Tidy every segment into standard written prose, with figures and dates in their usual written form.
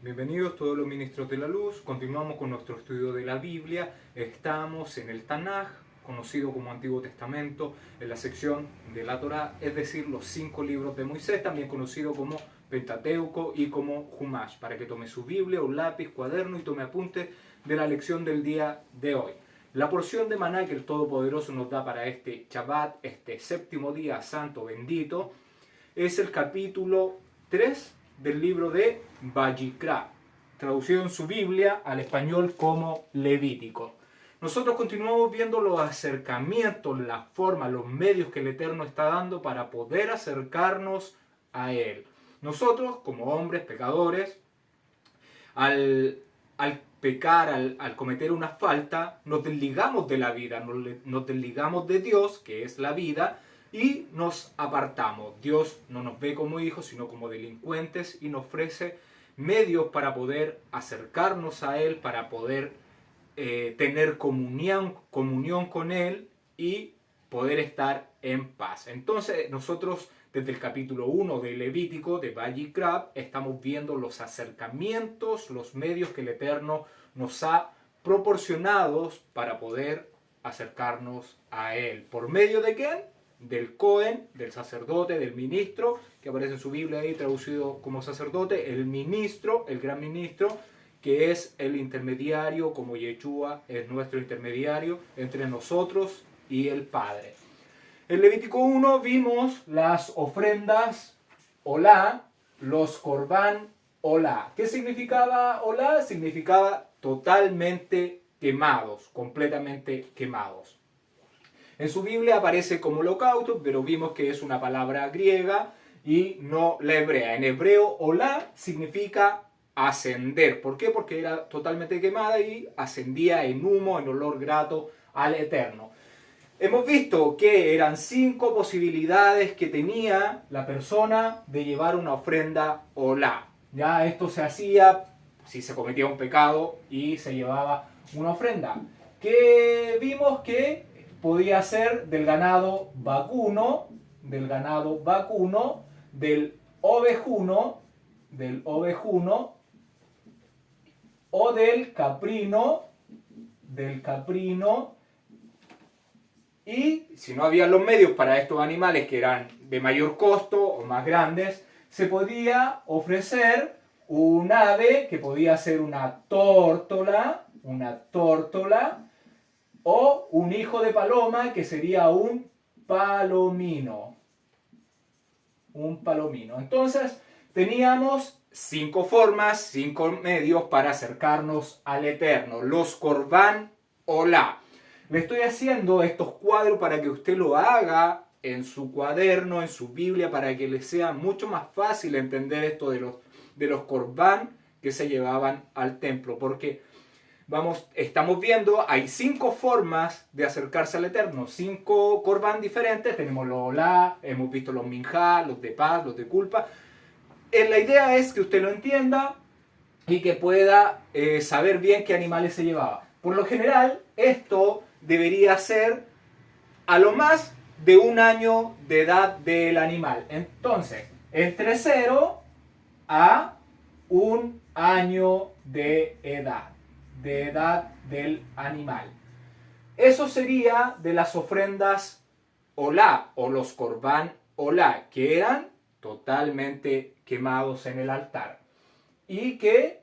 Bienvenidos todos los ministros de la luz. Continuamos con nuestro estudio de la Biblia. Estamos en el Tanaj, conocido como Antiguo Testamento, en la sección de la Torá, es decir, los 5 libros de Moisés, también conocido como Pentateuco y como Humash, para que tome su Biblia, un lápiz, cuaderno y tome apuntes de la lección del día de hoy. La porción de maná que el Todopoderoso nos da para este Shabbat, este séptimo día santo bendito, es el capítulo 3 del libro de Vayikra, traducido en su Biblia al español como Levítico. Nosotros continuamos viendo los acercamientos, la forma, los medios que el Eterno está dando para poder acercarnos a Él. Nosotros, como hombres pecadores, al pecar, al cometer una falta, nos desligamos de la vida, nos desligamos de Dios, que es la vida, y nos apartamos. Dios no nos ve como hijos, sino como delincuentes, y nos ofrece medios para poder acercarnos a Él, para poder tener comunión con Él y poder estar en paz. Entonces nosotros desde el capítulo 1 de Levítico, de Vayikra, estamos viendo los acercamientos, los medios que el Eterno nos ha proporcionado para poder acercarnos a Él. ¿Por medio de quién? Del Cohen, del sacerdote, del ministro, que aparece en su Biblia ahí traducido como sacerdote, el ministro, el gran ministro, que es el intermediario, como Yeshua es nuestro intermediario entre nosotros y el Padre. En Levítico 1 vimos las ofrendas Olá, los Corbán Olá. ¿Qué significaba Olá? Significaba totalmente quemados, completamente quemados. En su Biblia aparece como holocausto, pero vimos que es una palabra griega y no la hebrea. En hebreo, Olá significa ascender. ¿Por qué? Porque era totalmente quemada y ascendía en humo, en olor grato al Eterno. Hemos visto que eran 5 posibilidades que tenía la persona de llevar una ofrenda Olá. Ya esto se hacía si se cometía un pecado y se llevaba una ofrenda. Que vimos que podía ser del ganado vacuno, del ovejuno o del caprino, y si no había los medios para estos animales que eran de mayor costo o más grandes, se podía ofrecer un ave que podía ser una tórtola, o un hijo de paloma que sería un palomino. Entonces teníamos 5 formas, 5 medios para acercarnos al Eterno. Los Corbán Olá. Le estoy haciendo estos cuadros para que usted lo haga en su cuaderno, en su Biblia, para que le sea mucho más fácil entender esto de los Corbán que se llevaban al templo. Porque estamos viendo, hay 5 formas de acercarse al Eterno, 5 Corbán diferentes. Tenemos los Olá, hemos visto los Minjá, los de paz, los de culpa. La idea es que usted lo entienda y que pueda saber bien qué animales se llevaba. Por lo general, esto debería ser a lo más de 1 año de edad del animal. Entonces, entre 0 a 1 año de edad del animal. Eso sería de las ofrendas Olá o los Corbán Olá, que eran totalmente quemados en el altar y que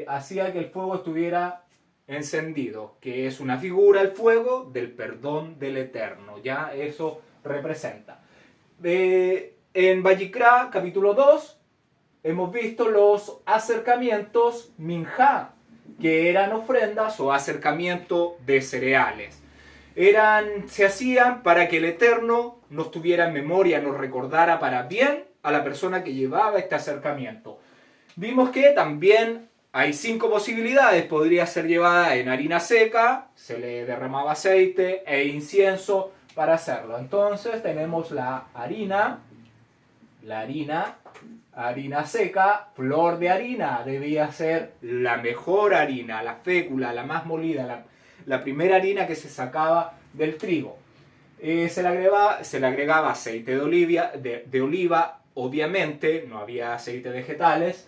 hacía que el fuego estuviera encendido, que es una figura, el fuego, del perdón del Eterno. Ya eso representa. En Vayikra, capítulo 2, hemos visto los acercamientos Minjá, que eran ofrendas o acercamiento de cereales. Se hacían para que el Eterno nos tuviera en memoria, nos recordara para bien a la persona que llevaba este acercamiento. Vimos que también hay 5 posibilidades. Podría ser llevada en harina seca, se le derramaba aceite e incienso para hacerlo. Entonces tenemos la harina seca, flor de harina. Debía ser la mejor harina, la fécula, la más molida, la primera harina que se sacaba del trigo. Se le agregaba aceite de oliva, obviamente, no había aceite vegetales.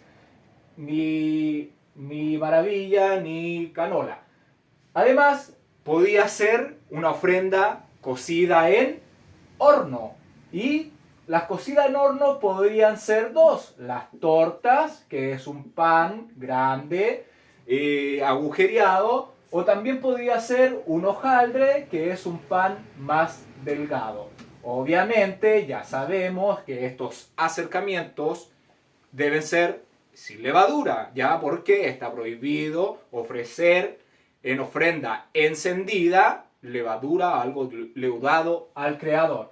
ni maravilla, ni canola. Además, podía ser una ofrenda cocida en horno. Y las cocidas en horno podrían ser dos. Las tortas, que es un pan grande, agujereado. O también podría ser un hojaldre, que es un pan más delgado. Obviamente, ya sabemos que estos acercamientos deben ser sin levadura, ya porque está prohibido ofrecer en ofrenda encendida levadura, algo leudado al Creador.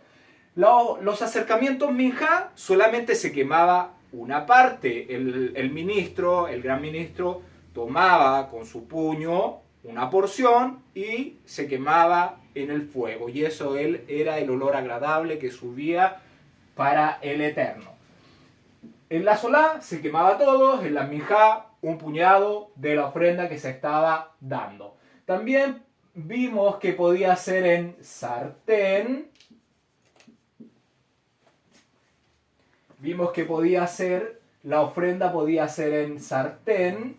Los acercamientos minjá solamente se quemaba una parte. El ministro, el gran ministro, tomaba con su puño una porción y se quemaba en el fuego. Y eso era el olor agradable que subía para el Eterno. En la solá se quemaba todo, en la minjá un puñado de la ofrenda que se estaba dando. También vimos que podía ser en sartén. Vimos que podía ser, la ofrenda podía ser en sartén.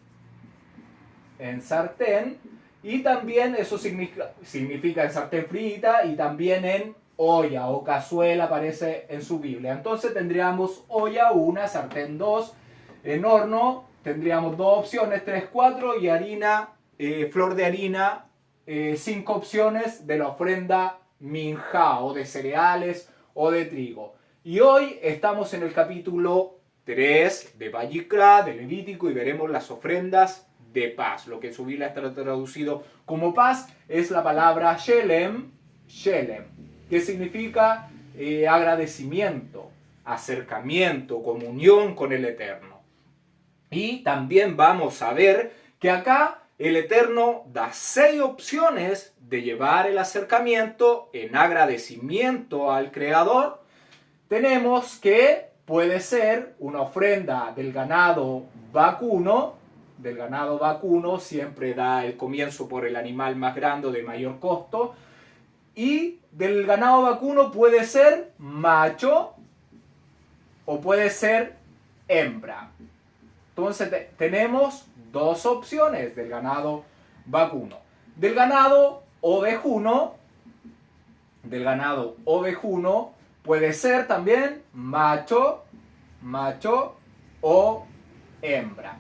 Y también eso significa en sartén frita y también en olla o cazuela aparece en su Biblia. Entonces tendríamos olla 1, sartén 2, en horno tendríamos 2 opciones, 3, 4 y harina, flor de harina, 5 opciones de la ofrenda minjá o de cereales o de trigo. Y hoy estamos en el capítulo 3 de Vayikra, de Levítico, y veremos las ofrendas de paz. Lo que en su Biblia está traducido como paz es la palabra shelem, que significa agradecimiento, acercamiento, comunión con el Eterno. Y también vamos a ver que acá el Eterno da 6 opciones de llevar el acercamiento en agradecimiento al Creador. Tenemos que puede ser una ofrenda del ganado vacuno. Del ganado vacuno siempre da el comienzo por el animal más grande o de mayor costo. Y del ganado vacuno puede ser macho o puede ser hembra. Entonces tenemos 2 opciones del ganado vacuno. Del ganado ovejuno puede ser también macho o hembra.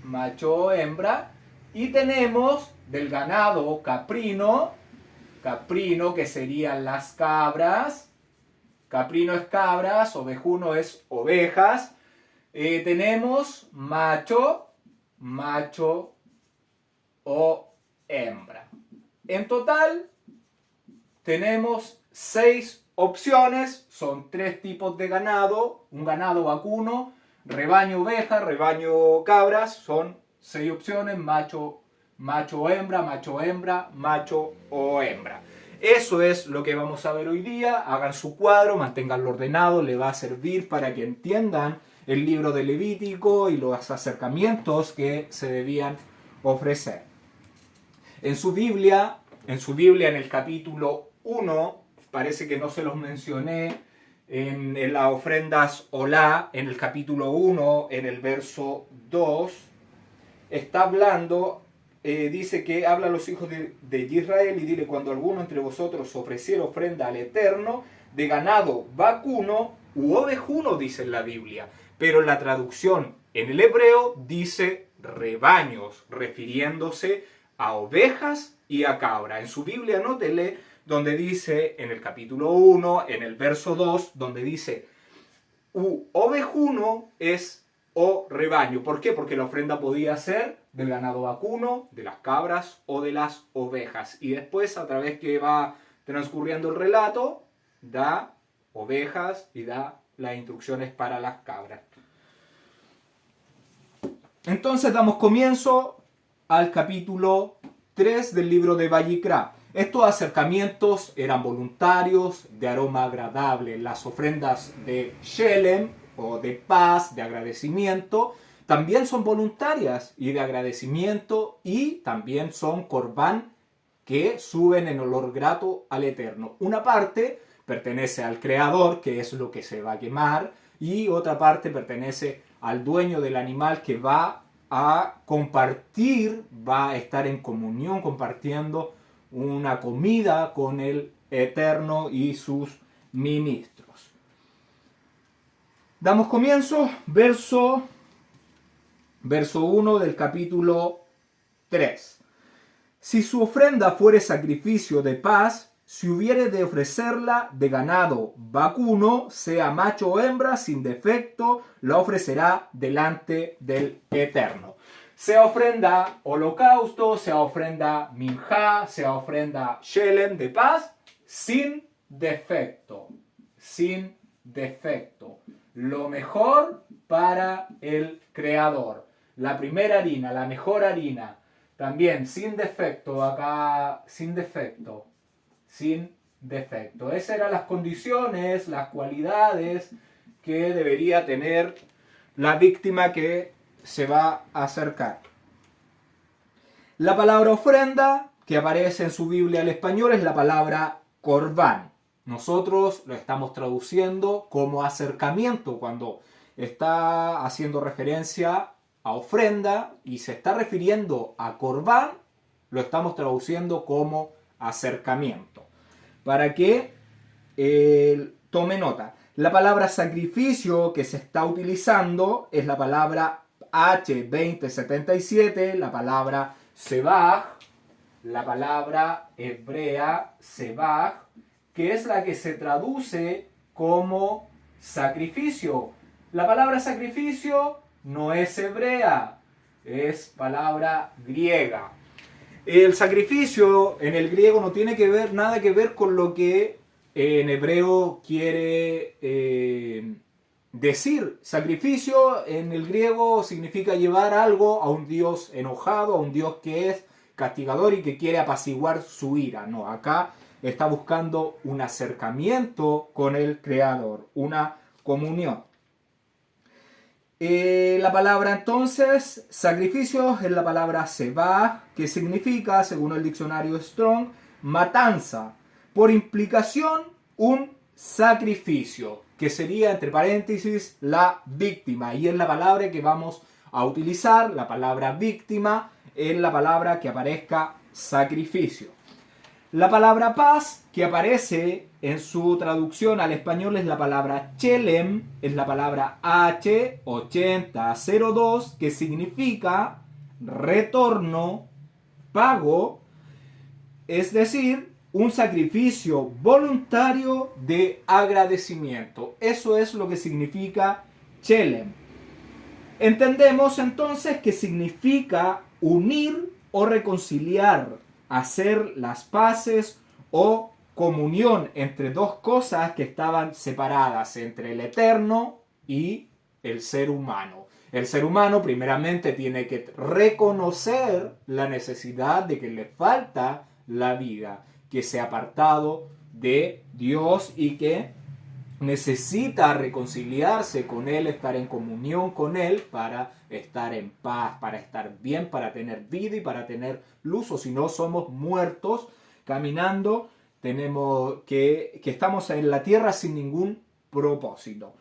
Macho o hembra. Y tenemos del ganado caprino, que serían las cabras. Caprino es cabras, ovejuno es ovejas. Tenemos macho o hembra. En total tenemos 6 opciones, son 3 tipos de ganado, un ganado vacuno, rebaño oveja, rebaño cabras, son 6 opciones, macho o hembra, macho o hembra. Eso es lo que vamos a ver hoy día. Hagan su cuadro, manténganlo ordenado, le va a servir para que entiendan el libro de Levítico y los acercamientos que se debían ofrecer. En su Biblia, en el capítulo 1, parece que no se los mencioné, en las ofrendas Olá, en el capítulo 1, en el verso 2, está hablando, dice que habla a los hijos de Israel y dile: cuando alguno entre vosotros ofreciera ofrenda al Eterno de ganado vacuno u ovejuno, dice en la Biblia, pero la traducción en el hebreo dice rebaños, refiriéndose a ovejas y a cabra. En su Biblia anótele donde dice en el capítulo 1, en el verso 2, donde dice u ovejuno es o rebaño. ¿Por qué? Porque la ofrenda podía ser del ganado vacuno, de las cabras o de las ovejas. Y después, a través que va transcurriendo el relato, da ovejas y da las instrucciones para las cabras. Entonces damos comienzo al capítulo 3 del libro de Vayikra. Estos acercamientos eran voluntarios, de aroma agradable. Las ofrendas de Shelem o de paz, de agradecimiento, también son voluntarias y de agradecimiento, y también son corbán que suben en olor grato al Eterno. Una parte pertenece al Creador, que es lo que se va a quemar, y otra parte pertenece al dueño del animal que va a compartir, va a estar en comunión, compartiendo una comida con el Eterno y sus ministros. Damos comienzo, verso 1 del capítulo 3. Si su ofrenda fuere sacrificio de paz, si hubiere de ofrecerla de ganado vacuno, sea macho o hembra, sin defecto, la ofrecerá delante del Eterno. Sea ofrenda holocausto, sea ofrenda minjá, sea ofrenda shelem de paz, sin defecto. Sin defecto. Lo mejor para el Creador. La primera harina, la mejor harina. También sin defecto, acá sin defecto. Sin defecto. Esas eran las condiciones, las cualidades que debería tener la víctima que se va a acercar. La palabra ofrenda que aparece en su Biblia al español es la palabra corbán. Nosotros lo estamos traduciendo como acercamiento cuando está haciendo referencia a ofrenda y se está refiriendo a corbán, lo estamos traduciendo como acercamiento. Para que tome nota. La palabra sacrificio que se está utilizando es la palabra H2077, la palabra sebaj, la palabra hebrea sebaj, que es la que se traduce como sacrificio. La palabra sacrificio no es hebrea, es palabra griega. El sacrificio en el griego no tiene nada que ver con lo que en hebreo quiere decir. Sacrificio en el griego significa llevar algo a un Dios enojado, a un Dios que es castigador y que quiere apaciguar su ira. No, acá está buscando un acercamiento con el Creador, una comunión. La palabra entonces, sacrificio, es la palabra sebah, que significa, según el diccionario Strong, matanza. Por implicación, un sacrificio, que sería, entre paréntesis, la víctima. Y es la palabra que vamos a utilizar, la palabra víctima, es la palabra que aparezca sacrificio. La palabra paz, que aparece en su traducción al español, es la palabra chelem, es la palabra H8002, que significa retorno, pago, es decir, un sacrificio voluntario de agradecimiento. Eso es lo que significa chelem. Entendemos entonces que significa unir o reconciliar, hacer las paces o comunión entre dos cosas que estaban separadas, entre el Eterno y el ser humano. El ser humano primeramente tiene que reconocer la necesidad de que le falta la vida, que se ha apartado de Dios y que necesita reconciliarse con Él, estar en comunión con Él para estar en paz, para estar bien, para tener vida y para tener luz. O si no, somos muertos caminando, tenemos que estamos en la tierra sin ningún propósito.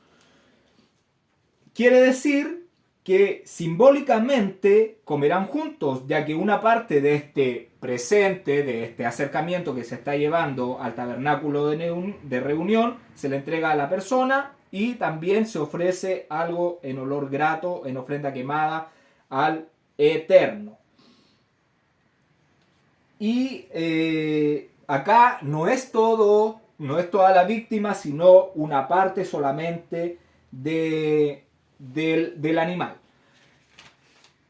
Quiere decir que simbólicamente comerán juntos, ya que una parte de este presente, de este acercamiento que se está llevando al tabernáculo de reunión, se le entrega a la persona y también se ofrece algo en olor grato, en ofrenda quemada al Eterno. Y acá no es toda la víctima, sino una parte solamente del animal.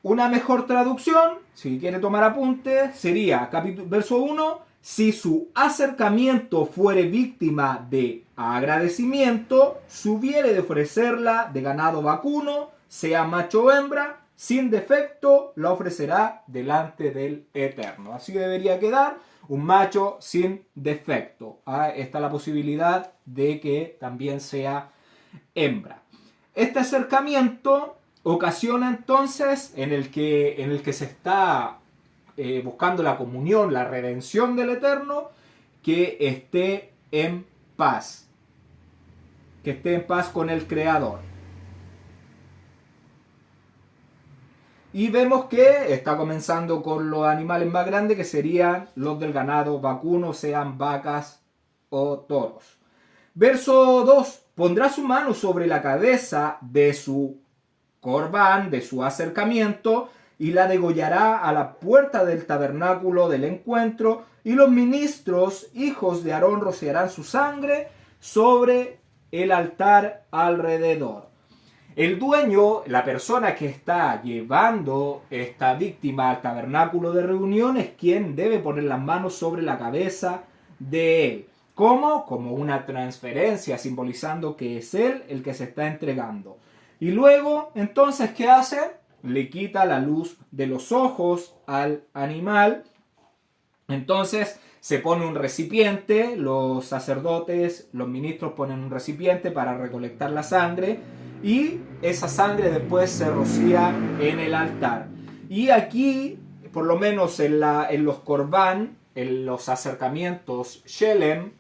Una mejor traducción, si quiere tomar apunte, sería verso 1: si su acercamiento fuere víctima de agradecimiento, si hubiere de ofrecerla de ganado vacuno, sea macho o hembra, sin defecto, la ofrecerá delante del Eterno. Así debería quedar, un macho sin defecto. Está la posibilidad de que también sea hembra. Este acercamiento ocasiona entonces en el que se está buscando la comunión, la redención del Eterno, que esté en paz. Que esté en paz con el Creador. Y vemos que está comenzando con los animales más grandes, que serían los del ganado vacuno, sean vacas o toros. Verso 2. Pondrá su mano sobre la cabeza de su corbán, de su acercamiento, y la degollará a la puerta del tabernáculo del encuentro, y los ministros, hijos de Aarón, rociarán su sangre sobre el altar alrededor. El dueño, la persona que está llevando esta víctima al tabernáculo de reunión, es quien debe poner las manos sobre la cabeza de él. ¿Cómo? Como una transferencia, simbolizando que es él el que se está entregando. Y luego, entonces, ¿qué hace? Le quita la luz de los ojos al animal. Entonces se pone un recipiente, los sacerdotes, los ministros ponen un recipiente para recolectar la sangre y esa sangre después se rocía en el altar. Y aquí, por lo menos en los corbán, en los acercamientos Shelem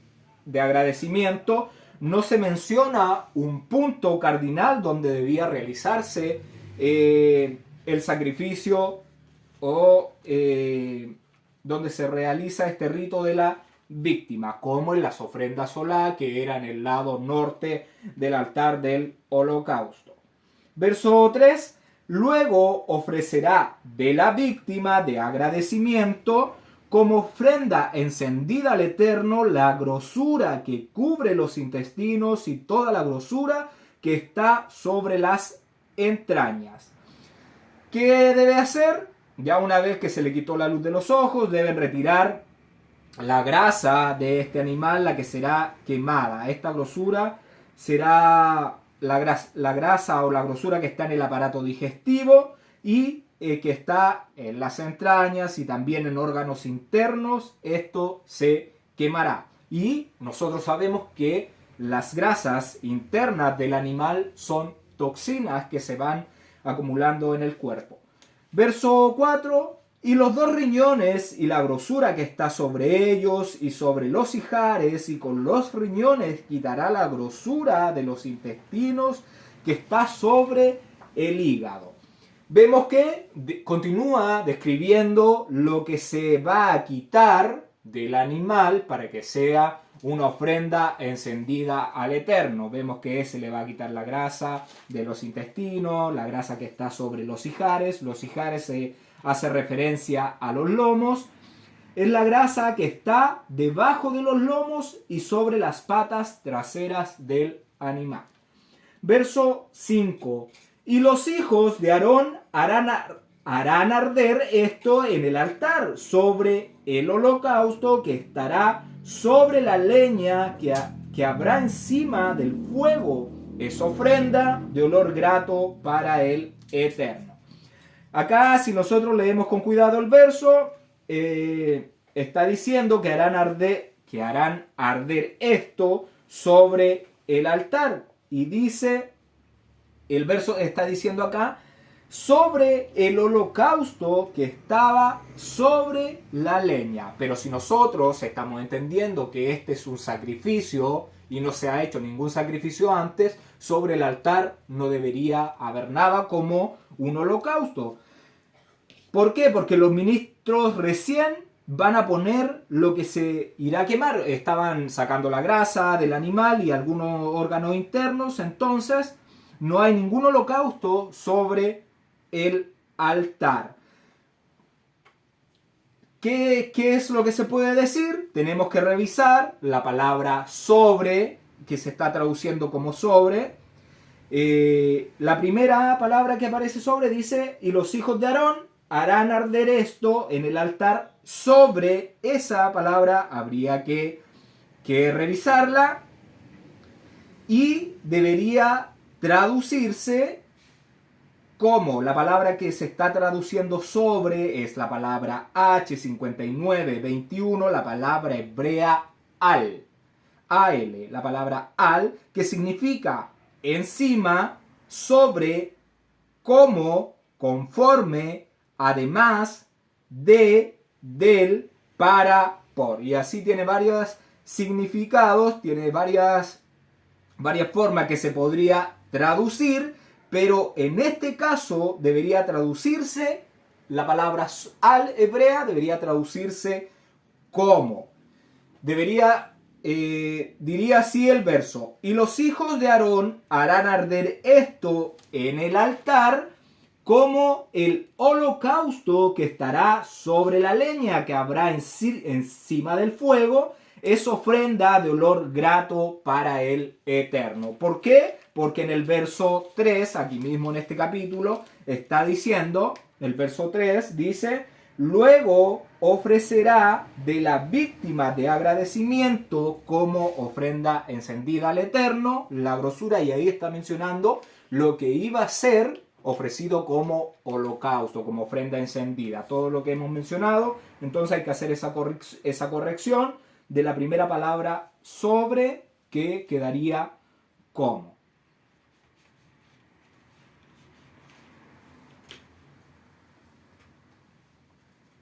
de agradecimiento, no se menciona un punto cardinal donde debía realizarse el sacrificio o donde se realiza este rito de la víctima, como en las ofrendas solá, que era en el lado norte del altar del holocausto. Verso 3. Luego ofrecerá de la víctima de agradecimiento como ofrenda encendida al Eterno la grosura que cubre los intestinos y toda la grosura que está sobre las entrañas. ¿Qué debe hacer? Ya una vez que se le quitó la luz de los ojos, deben retirar la grasa de este animal, la que será quemada. Esta grosura será la grasa o la grosura que está en el aparato digestivo y que está en las entrañas y también en órganos internos. Esto se quemará. Y nosotros sabemos que las grasas internas del animal son toxinas que se van acumulando en el cuerpo. Verso 4. Y los dos riñones y la grosura que está sobre ellos y sobre los ijares, y con los riñones quitará la grosura de los intestinos que está sobre el hígado. Vemos que continúa describiendo lo que se va a quitar del animal para que sea una ofrenda encendida al Eterno. Vemos que se le va a quitar la grasa de los intestinos, la grasa que está sobre los ijares. Los ijares se hace referencia a los lomos. Es la grasa que está debajo de los lomos y sobre las patas traseras del animal. Verso 5. Y los hijos de Aarón harán arder esto en el altar, sobre el holocausto que estará sobre la leña que habrá encima del fuego. Es ofrenda de olor grato para el Eterno. Acá, si nosotros leemos con cuidado el verso, está diciendo que harán arder esto sobre el altar. Y dice, el verso está diciendo acá, sobre el holocausto que estaba sobre la leña. Pero si nosotros estamos entendiendo que este es un sacrificio y no se ha hecho ningún sacrificio antes, sobre el altar no debería haber nada como un holocausto. ¿Por qué? Porque los ministros recién van a poner lo que se irá a quemar. Estaban sacando la grasa del animal y algunos órganos internos, entonces no hay ningún holocausto sobre el altar. ¿Qué es lo que se puede decir? Tenemos que revisar la palabra sobre, que se está traduciendo como sobre. La primera palabra que aparece sobre dice, y los hijos de Aarón harán arder esto en el altar. Sobre esa palabra habría que revisarla y debería traducirse como la palabra que se está traduciendo sobre es la palabra H5921, la palabra hebrea al, la palabra al, que significa encima, sobre, como, conforme, además, de, del, para, por. Y así tiene varios significados, tiene varias formas que se podría traducir, pero en este caso debería traducirse, la palabra al hebrea debería traducirse como. Diría así el verso: y los hijos de Aarón harán arder esto en el altar como el holocausto que estará sobre la leña que habrá encima del fuego, es ofrenda de olor grato para el Eterno. ¿Por qué? Porque en el verso 3, aquí mismo en este capítulo, está diciendo, el verso 3 dice: luego ofrecerá de la víctima de agradecimiento como ofrenda encendida al Eterno la grosura, y ahí está mencionando lo que iba a ser ofrecido como holocausto, como ofrenda encendida. Todo lo que hemos mencionado, entonces hay que hacer esa corrección de la primera palabra sobre, que quedaría como.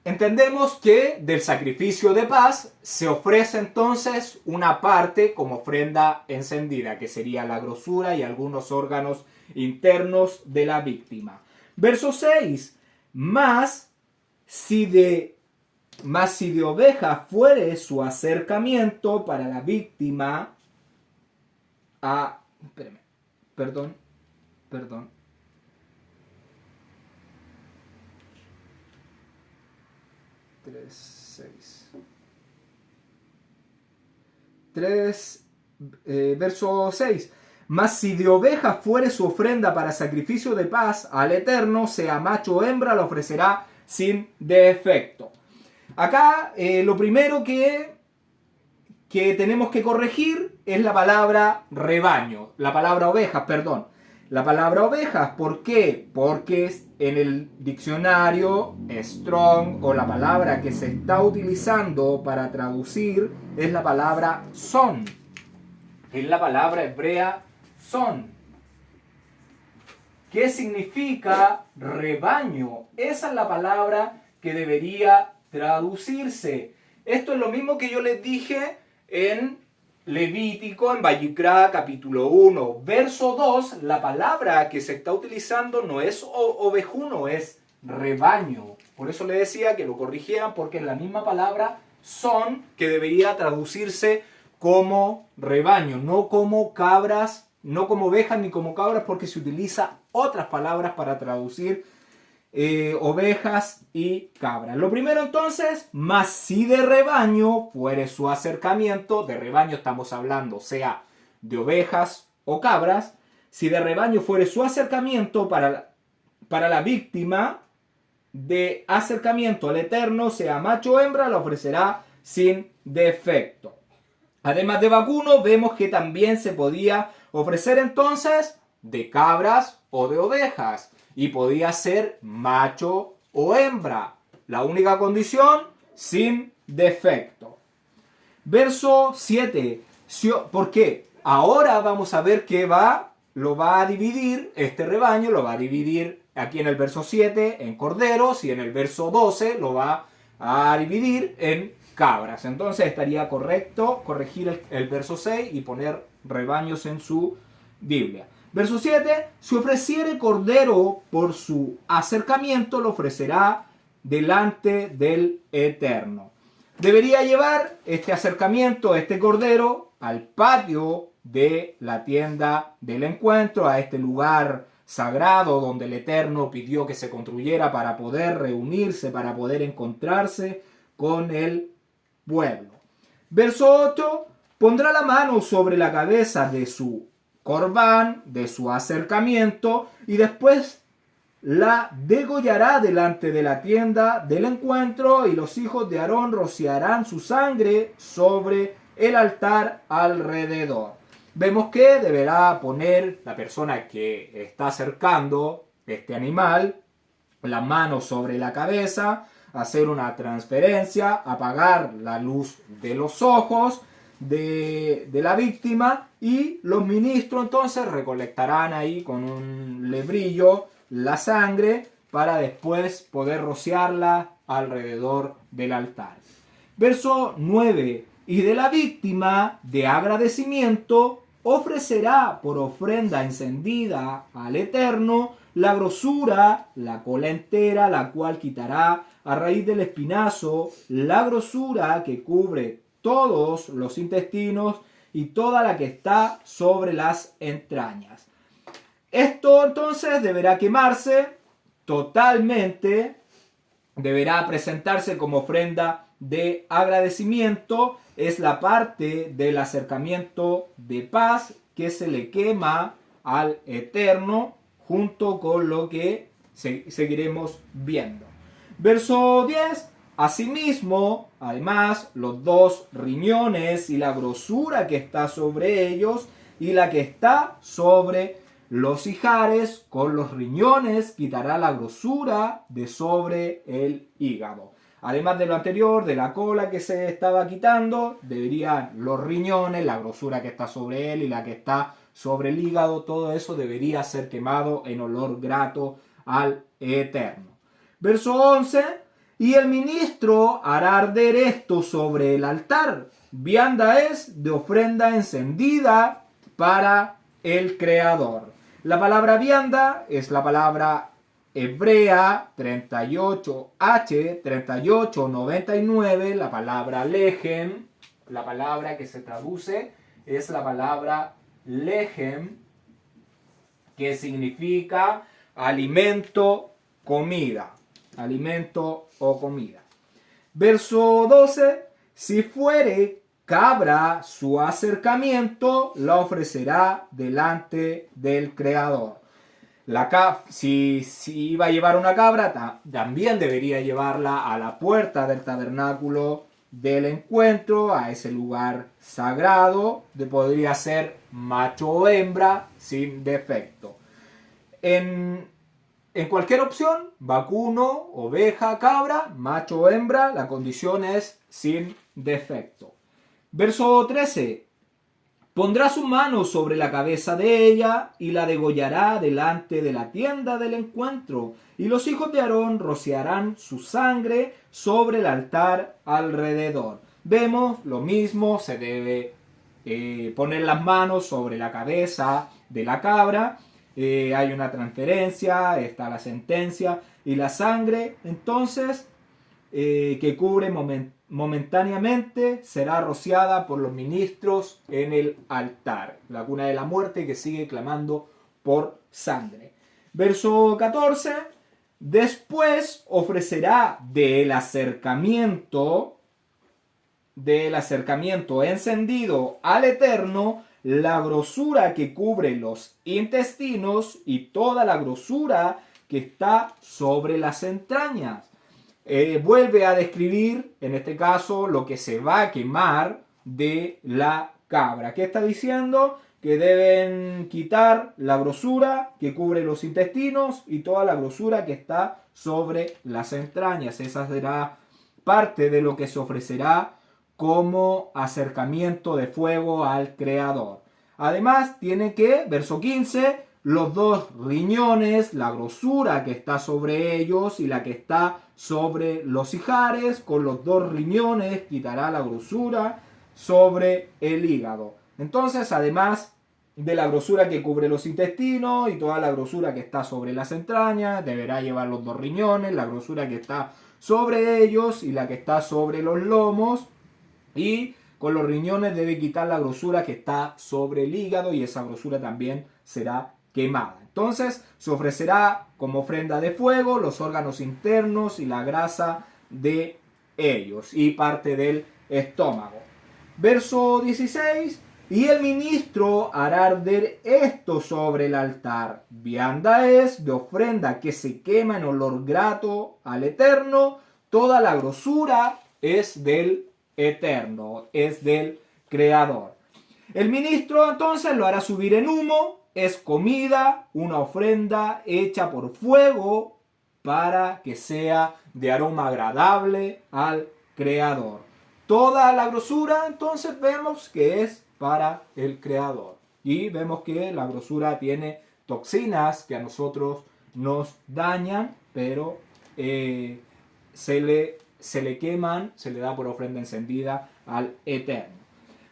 Entendemos que del sacrificio de paz se ofrece entonces una parte como ofrenda encendida, que sería la grosura y algunos órganos internos de la víctima. Verso 6. Mas si de oveja fuere su acercamiento para la víctima a... Espérame, perdón. 3, verso 6. Mas si de oveja fuere su ofrenda para sacrificio de paz al Eterno, sea macho o hembra, la ofrecerá sin defecto. Acá lo primero que tenemos que corregir es la palabra rebaño, la palabra ovejas, perdón. La palabra ovejas, ¿por qué? Porque en el diccionario Strong, o la palabra que se está utilizando para traducir, es la palabra son. Es la palabra hebrea son. ¿Qué significa rebaño? Esa es la palabra que debería traducirse. Esto es lo mismo que yo les dije en Levítico, en Vayikra, capítulo 1, verso 2. La palabra que se está utilizando no es ovejuno, es rebaño. Por eso le decía que lo corrigieran, porque es la misma palabra son que debería traducirse como rebaño, no como cabras, no como ovejas ni como cabras, porque se utiliza otras palabras para traducir ovejas y cabras. Lo primero entonces, mas si de rebaño fuere su acercamiento, de rebaño estamos hablando sea de ovejas o cabras, si de rebaño fuere su acercamiento para la víctima de acercamiento al Eterno, sea macho o hembra, la ofrecerá sin defecto. Además de vacuno, vemos que también se podía ofrecer entonces de cabras o de ovejas. Y podía ser macho o hembra. La única condición, sin defecto. Verso 7. ¿Por qué? Ahora vamos a ver que lo va a dividir, este rebaño lo va a dividir aquí en el verso 7 en corderos, y en el verso 12 lo va a dividir en cabras. Entonces estaría correcto corregir el verso 6 y poner rebaños en su Biblia. Verso 7, si ofreciere cordero por su acercamiento, lo ofrecerá delante del Eterno. Debería llevar este acercamiento, este cordero, al patio de la tienda del encuentro, a este lugar sagrado donde el Eterno pidió que se construyera para poder reunirse, para poder encontrarse con el pueblo. Verso 8, pondrá la mano sobre la cabeza de su corbán, de su acercamiento, y después la degollará delante de la tienda del encuentro, y los hijos de Aarón rociarán su sangre sobre el altar alrededor. Vemos que deberá poner la persona que está acercando este animal la mano sobre la cabeza, hacer una transferencia, apagar la luz de los ojos de la víctima, y los ministros entonces recolectarán ahí con un lebrillo la sangre para después poder rociarla alrededor del altar. Verso 9. Y de la víctima de agradecimiento ofrecerá por ofrenda encendida al Eterno la grosura, la cola entera, la cual quitará a raíz del espinazo, la grosura que cubre todos los intestinos y toda la que está sobre las entrañas. Esto entonces deberá quemarse totalmente, deberá presentarse como ofrenda de agradecimiento. Es la parte del acercamiento de paz que se le quema al Eterno, junto con lo que seguiremos viendo. Verso 10. Asimismo, además, los dos riñones y la grosura que está sobre ellos y la que está sobre los ijares, con los riñones quitará la grosura de sobre el hígado. Además de lo anterior, de la cola que se estaba quitando, deberían los riñones, la grosura que está sobre él y la que está sobre el hígado, todo eso debería ser quemado en olor grato al Eterno. Verso 11. Y el ministro hará arder esto sobre el altar. Vianda es de ofrenda encendida para el Creador. La palabra vianda es la palabra hebrea 38H 3899. La palabra lejem, la palabra que se traduce es la palabra lejem, que significa alimento, comida. Alimento o comida. Verso 12. Si fuere cabra su acercamiento, la ofrecerá delante del Creador. Si iba a llevar una cabra, también debería llevarla a la puerta del tabernáculo del encuentro, a ese lugar sagrado. Podría ser macho o hembra sin defecto. En cualquier opción, vacuno, oveja, cabra, macho o hembra, la condición es sin defecto. Verso 13. Pondrá su mano sobre la cabeza de ella y la degollará delante de la tienda del encuentro. Y los hijos de Aarón rociarán su sangre sobre el altar alrededor. Vemos lo mismo, se debe poner las manos sobre la cabeza de la cabra. Hay una transferencia, está la sentencia y la sangre, entonces, que cubre momentáneamente, será rociada por los ministros en el altar. La cuna de la muerte que sigue clamando por sangre. Verso 14. Después ofrecerá del acercamiento encendido al Eterno la grosura que cubre los intestinos y toda la grosura que está sobre las entrañas. Vuelve a describir, en este caso, lo que se va a quemar de la cabra. ¿Qué está diciendo? Que deben quitar la grosura que cubre los intestinos y toda la grosura que está sobre las entrañas. Esa será parte de lo que se ofrecerá como acercamiento de fuego al Creador. Además, tiene que, verso 15, los dos riñones, la grosura que está sobre ellos y la que está sobre los ijares, con los dos riñones quitará la grosura sobre el hígado. Entonces, además de la grosura que cubre los intestinos y toda la grosura que está sobre las entrañas, deberá llevar los dos riñones, la grosura que está sobre ellos y la que está sobre los lomos. Y con los riñones debe quitar la grosura que está sobre el hígado y esa grosura también será quemada. Entonces se ofrecerá como ofrenda de fuego los órganos internos y la grasa de ellos y parte del estómago. Verso 16. Y el ministro hará arder esto sobre el altar. Vianda es de ofrenda que se quema en olor grato al Eterno. Toda la grosura es del Eterno, es del Creador. El ministro entonces lo hará subir en humo. Es comida, una ofrenda hecha por fuego para que sea de aroma agradable al Creador. Toda la grosura entonces vemos que es para el Creador. Y vemos que la grosura tiene toxinas que a nosotros nos dañan, pero se le queman, se le da por ofrenda encendida al Eterno.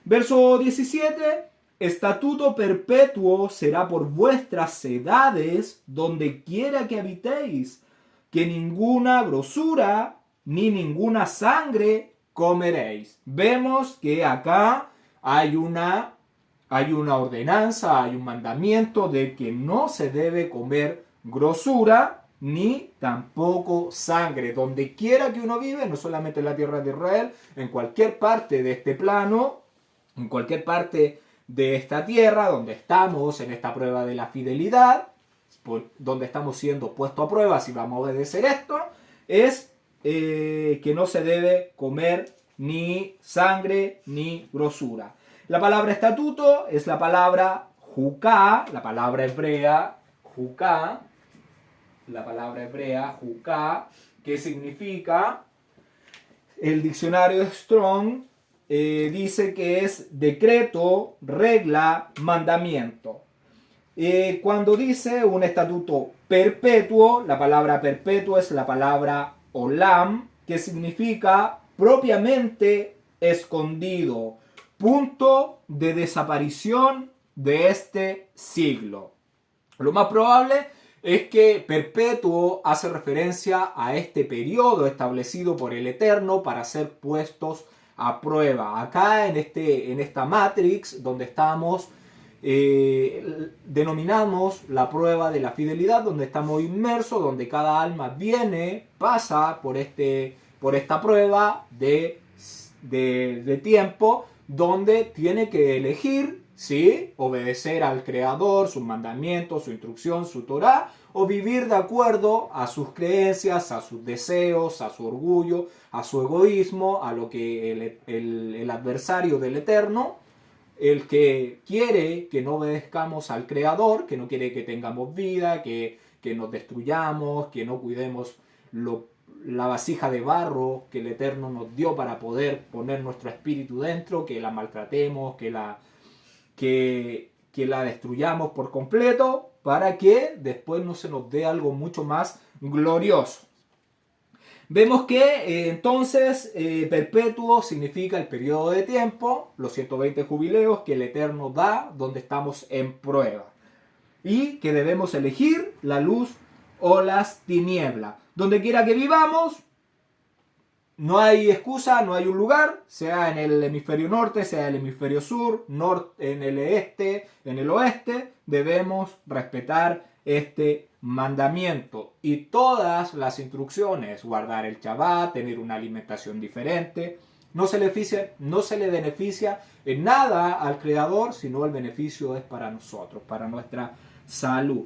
Verso 17. Estatuto perpetuo será por vuestras edades donde quiera que habitéis, que ninguna grosura ni ninguna sangre comeréis. Vemos que acá hay una ordenanza, hay un mandamiento de que no se debe comer grosura ni tampoco sangre. Donde quiera que uno vive, no solamente en la tierra de Israel, en cualquier parte de este plano, en cualquier parte de esta tierra, donde estamos en esta prueba de la fidelidad, donde estamos siendo puestos a prueba si vamos a obedecer esto, es que no se debe comer ni sangre ni grosura. La palabra estatuto es la palabra juká, la palabra hebrea juká, que significa, el diccionario Strong dice que es decreto, regla, mandamiento. Cuando dice un estatuto perpetuo, la palabra perpetuo es la palabra olam, que significa propiamente escondido, punto de desaparición de este siglo. Lo más probable es que perpetuo hace referencia a este periodo establecido por el Eterno para ser puestos a prueba. Acá en esta Matrix donde estamos, denominamos la prueba de la fidelidad, donde estamos inmersos, donde cada alma pasa por esta prueba de tiempo, donde tiene que elegir, ¿sí?, obedecer al Creador, sus mandamientos, su instrucción, su Torá, o vivir de acuerdo a sus creencias, a sus deseos, a su orgullo, a su egoísmo, a lo que el adversario del Eterno, el que quiere que no obedezcamos al Creador, que no quiere que tengamos vida, que nos destruyamos, que no cuidemos la vasija de barro que el Eterno nos dio para poder poner nuestro espíritu dentro, que la maltratemos, que la destruyamos por completo, para que después no se nos dé algo mucho más glorioso. Vemos que entonces perpetuo significa el periodo de tiempo, los 120 jubileos que el Eterno da donde estamos en prueba. Y que debemos elegir la luz o las tinieblas. Donde quiera que vivamos, no hay excusa, no hay un lugar, sea en el hemisferio norte, sea en el hemisferio sur, en el este, en el oeste, debemos respetar este mandamiento y todas las instrucciones, guardar el Shabbat, tener una alimentación diferente. No se le beneficia en nada al Creador, sino el beneficio es para nosotros, para nuestra salud.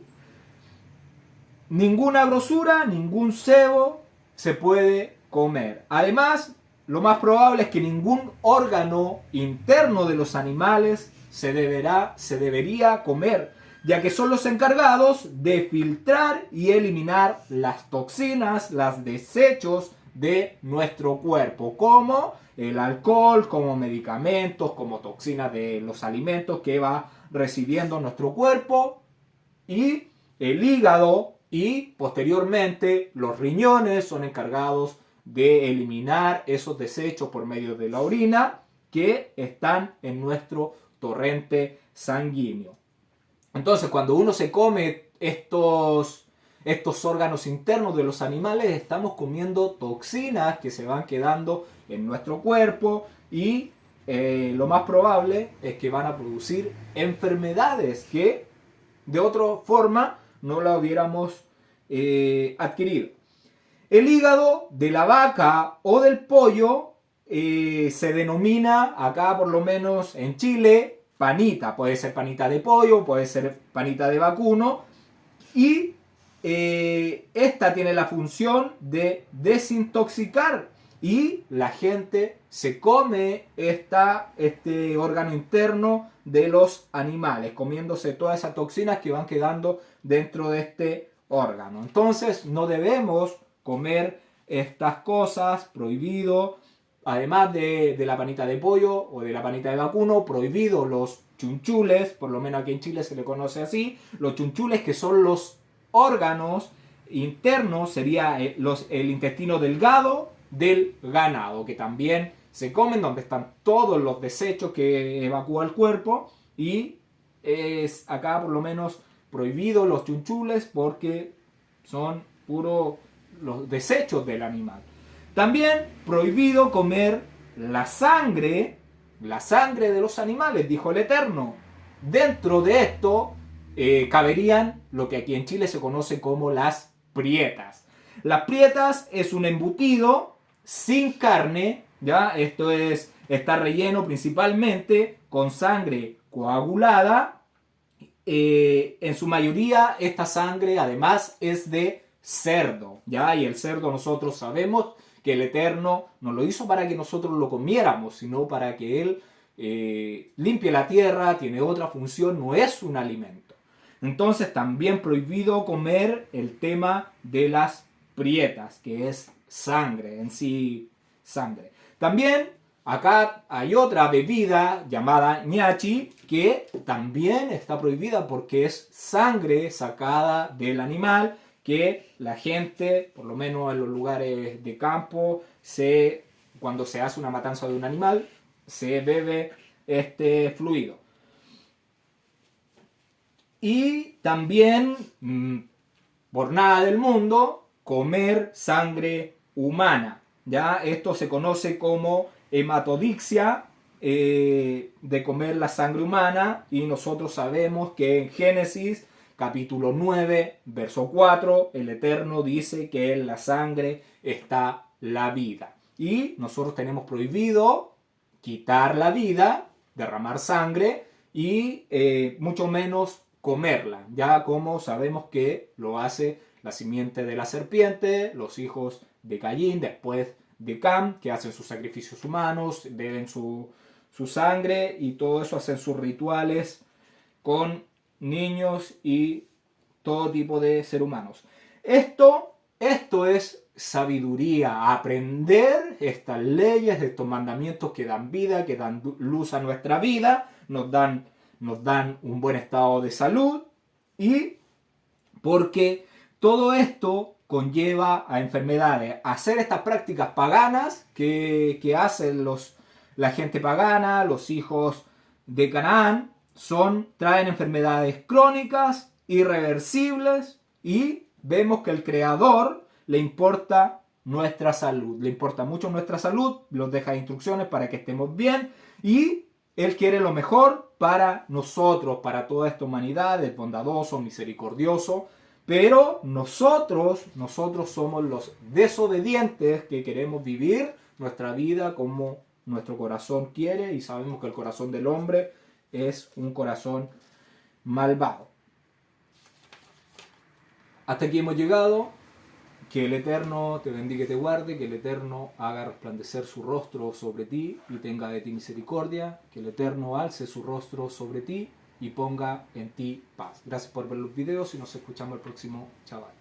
Ninguna grosura, ningún cebo se puede comer. Además, lo más probable es que ningún órgano interno de los animales se debería comer, ya que son los encargados de filtrar y eliminar las toxinas, los desechos de nuestro cuerpo, como el alcohol, como medicamentos, como toxinas de los alimentos que va recibiendo nuestro cuerpo, y el hígado y posteriormente los riñones son encargados de eliminar esos desechos por medio de la orina que están en nuestro torrente sanguíneo. Entonces, cuando uno se come estos órganos internos de los animales, estamos comiendo toxinas que se van quedando en nuestro cuerpo y lo más probable es que van a producir enfermedades que de otra forma no la hubiéramos adquirido. El hígado de la vaca o del pollo se denomina acá, por lo menos en Chile, panita. Puede ser panita de pollo, puede ser panita de vacuno. Y esta tiene la función de desintoxicar. Y la gente se come este órgano interno de los animales, comiéndose todas esas toxinas que van quedando dentro de este órgano. Entonces no debemos comer estas cosas, prohibido. Además de la panita de pollo o de la panita de vacuno, prohibido los chunchules, por lo menos aquí en Chile se le conoce así. Los chunchules, que son los órganos internos, sería el intestino delgado del ganado, que también se comen, donde están todos los desechos que evacúa el cuerpo, y es acá por lo menos prohibido los chunchules porque son puros los desechos del animal. También prohibido comer la sangre de los animales, dijo el Eterno. Dentro de esto caberían lo que aquí en Chile se conoce como las prietas. Las prietas es un embutido sin carne, ¿ya? Esto está relleno principalmente con sangre coagulada. En su mayoría esta sangre además es de cerdo, ¿ya? Y el cerdo nosotros sabemos que el Eterno no lo hizo para que nosotros lo comiéramos, sino para que Él limpie la tierra, tiene otra función, no es un alimento. Entonces también prohibido comer el tema de las prietas, que es sangre, en sí sangre. También acá hay otra bebida llamada ñachi, que también está prohibida porque es sangre sacada del animal, que la gente, por lo menos en los lugares de campo, cuando se hace una matanza de un animal, se bebe este fluido. Y también, por nada del mundo, comer sangre humana. ¿Ya? Esto se conoce como hematodixia, de comer la sangre humana, y nosotros sabemos que en Génesis capítulo 9, verso 4, el Eterno dice que en la sangre está la vida. Y nosotros tenemos prohibido quitar la vida, derramar sangre y mucho menos comerla, ya como sabemos que lo hace la simiente de la serpiente, los hijos de Caín, después de Cam, que hacen sus sacrificios humanos, beben su sangre y todo eso, hacen sus rituales con niños y todo tipo de seres humanos. Esto es sabiduría, aprender estas leyes, estos mandamientos que dan vida, que dan luz a nuestra vida, nos dan un buen estado de salud, y porque todo esto conlleva a enfermedades. Hacer estas prácticas paganas que hacen la gente pagana, los hijos de Canaán, traen enfermedades crónicas, irreversibles, y vemos que el Creador le importa nuestra salud, le importa mucho nuestra salud, nos deja instrucciones para que estemos bien, y Él quiere lo mejor para nosotros, para toda esta humanidad, es bondadoso, misericordioso, pero nosotros somos los desobedientes que queremos vivir nuestra vida como nuestro corazón quiere, y sabemos que el corazón del hombre es un corazón malvado. Hasta aquí hemos llegado. Que el Eterno te bendiga y te guarde, que el Eterno haga resplandecer su rostro sobre ti y tenga de ti misericordia, que el Eterno alce su rostro sobre ti y ponga en ti paz. Gracias por ver los videos y nos escuchamos el próximo Shabbat.